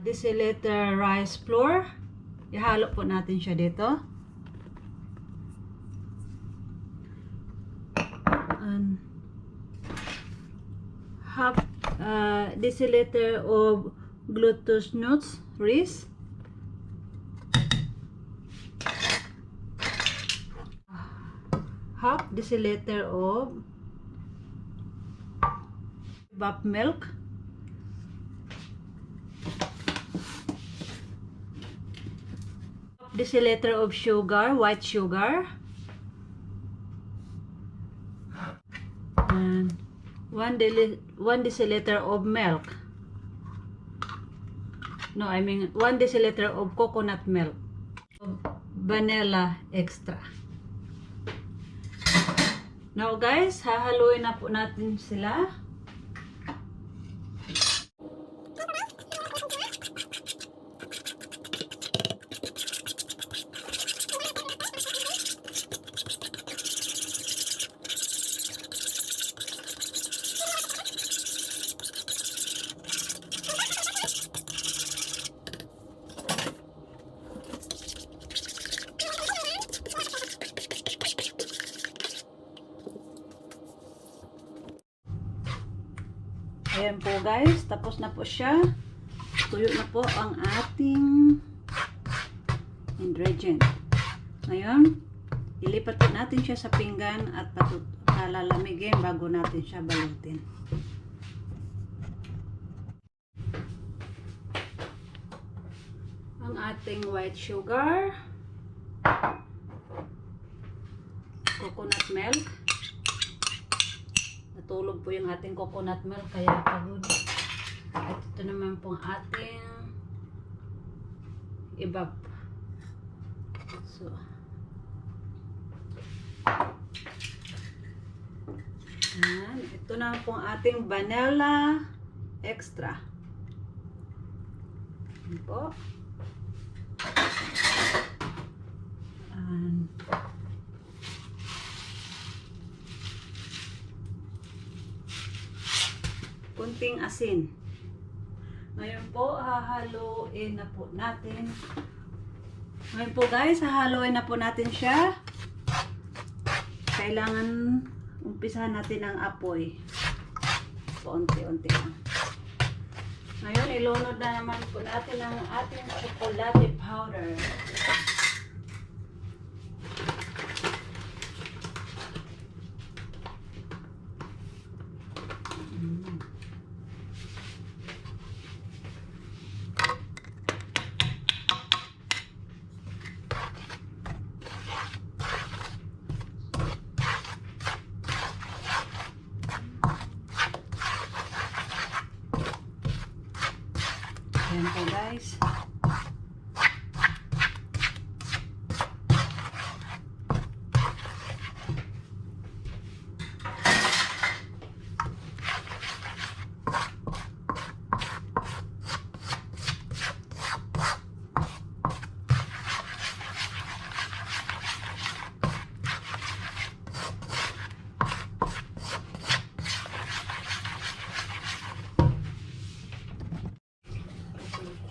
Deciliter rice flour. Ihalo po natin siya dito. And half deciliter of glutinous rice. Half deciliter of evap milk. Half deciliter of sugar, white sugar. And 1 deciliter of milk. No, I mean 1 deciliter of coconut milk. Vanilla extra. Now guys, hahaluin na po natin sila. Ayan po guys, tapos na po siya. Tuyo na po ang ating ingredient. Ngayon, ilipat natin siya sa pinggan at palalamigin bago natin siya balutin. Ang ating white sugar, coconut milk. Natulog po yung ating coconut milk kaya pagod. At ito naman po ang ating evap. So, yan. Ito na po ang ating vanilla extra. Yan po. And kunting asin. Ngayon po, hahaluin na po natin. Ngayon po guys, hahaluin na po natin siya. Kailangan umpisahan natin ang apoy. Paunti-unti lang. Ngayon, ilunod na naman po natin ang ating chocolate powder. Ayan po guys.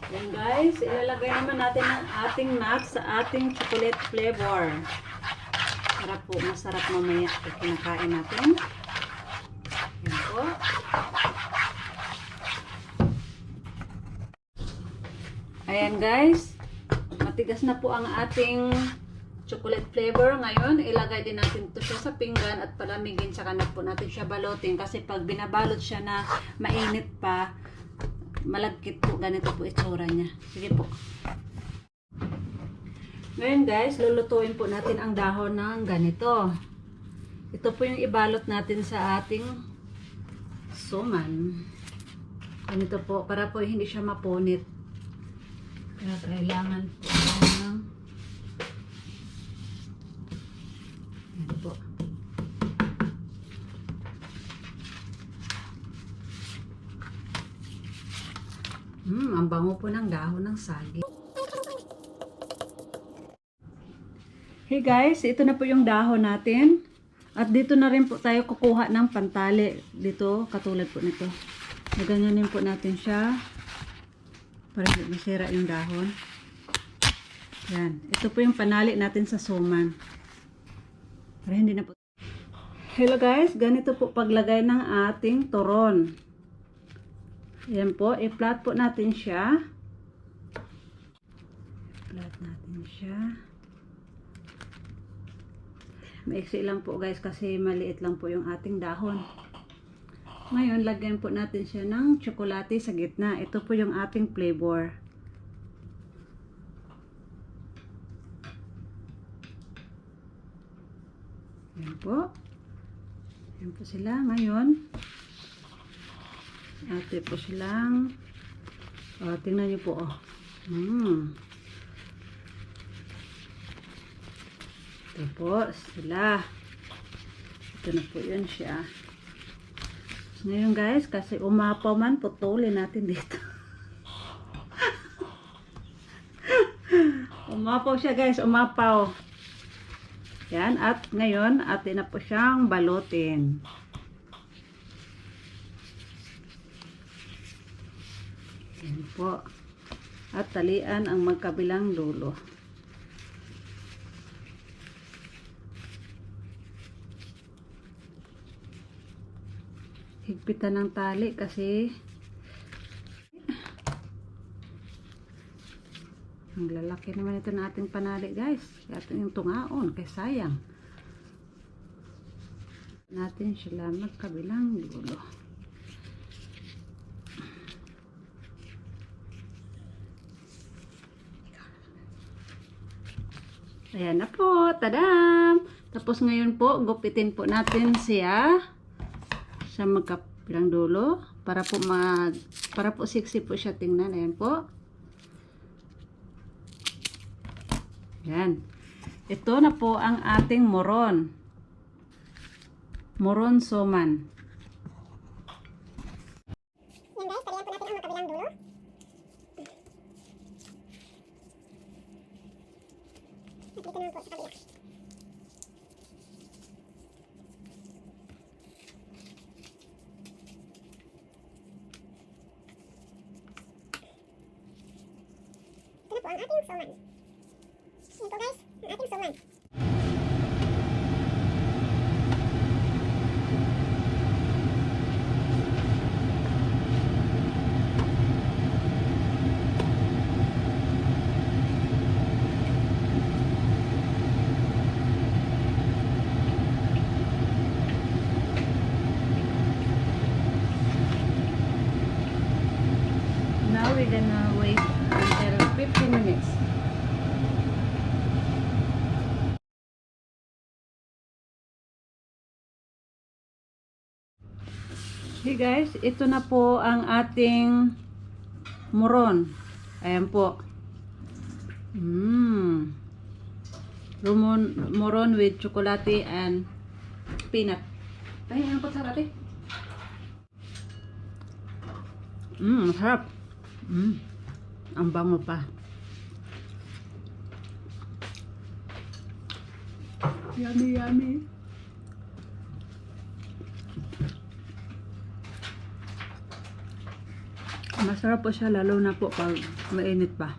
Yan guys, ilalagay naman natin ang ating nuts sa ating chocolate flavor. Para po, masarap mamaya pag kinakain natin. Yan po. Ayan guys, matigas na po ang ating chocolate flavor. Ngayon, ilagay din natin ito siya sa pinggan at palamigin. Saka na po natin siya balutin kasi pag binabalot siya na mainit pa, malagkit po, ganito po itsura niya. Sige po. Ngayon guys, lulutuin po natin ang dahon ng ganito. Ito po yung ibalot natin sa ating suman. Ganito po, para po hindi siya mapunit. Kaya kailangan po ng yan po. Ang bango po ng dahon ng saging. Hey guys, ito na po yung dahon natin. At dito na rin po tayo kukuha ng pantali. Dito, katulad po nito. Naganyanin po natin siya. para hindi masira yung dahon. Yan. Ito po yung panali natin sa suman. Para hindi na po. Hello guys, ganito po paglagay ng ating turon. Yan po, i-flat po natin siya. Flat natin siya. Maiksi lang po guys kasi maliit lang po yung ating dahon. Ngayon, lagyan po natin siya ng tsokolate sa gitna. Ito po yung ating flavor. Yan po. Yan po sila. Ngayon, ate po silang tingnan nyo po ito po sila. Ito na po yun siya. Ngayon guys, kasi umapaw man, putulin natin dito. Umapaw siya guys, umapaw. Yan, at ngayon, atin na po siyang balutin. Yan po. At talian ang magkabilang dulo. Higpitan ng tali kasi ang lalaki naman ito na ating panali guys. Ating yung tungaon kaya sayang. Natin sila magkabilang dulo. Ayan na po. Tadam! Tapos ngayon po, gupitin po natin siya sa magkabilang dulo para po sexy po siya tingnan. Ayan po. Yan. Ito na po ang ating muron. Muron suman. Yan guys, talian po natin ang magkabilang dulo. At dito naman po sa kabila. Ito na po ang ating suman. Ito guys, ang ating suman. Now we're gonna wait until 15 minutes. Hey guys, ito na po ang ating muron. Ayan po. Muron with chocolate and peanut. Ay, ano po sarap eh? Sarap. Ang bango pa. Yummy, yummy. Masarap po siya lalo na po pag mainit pa.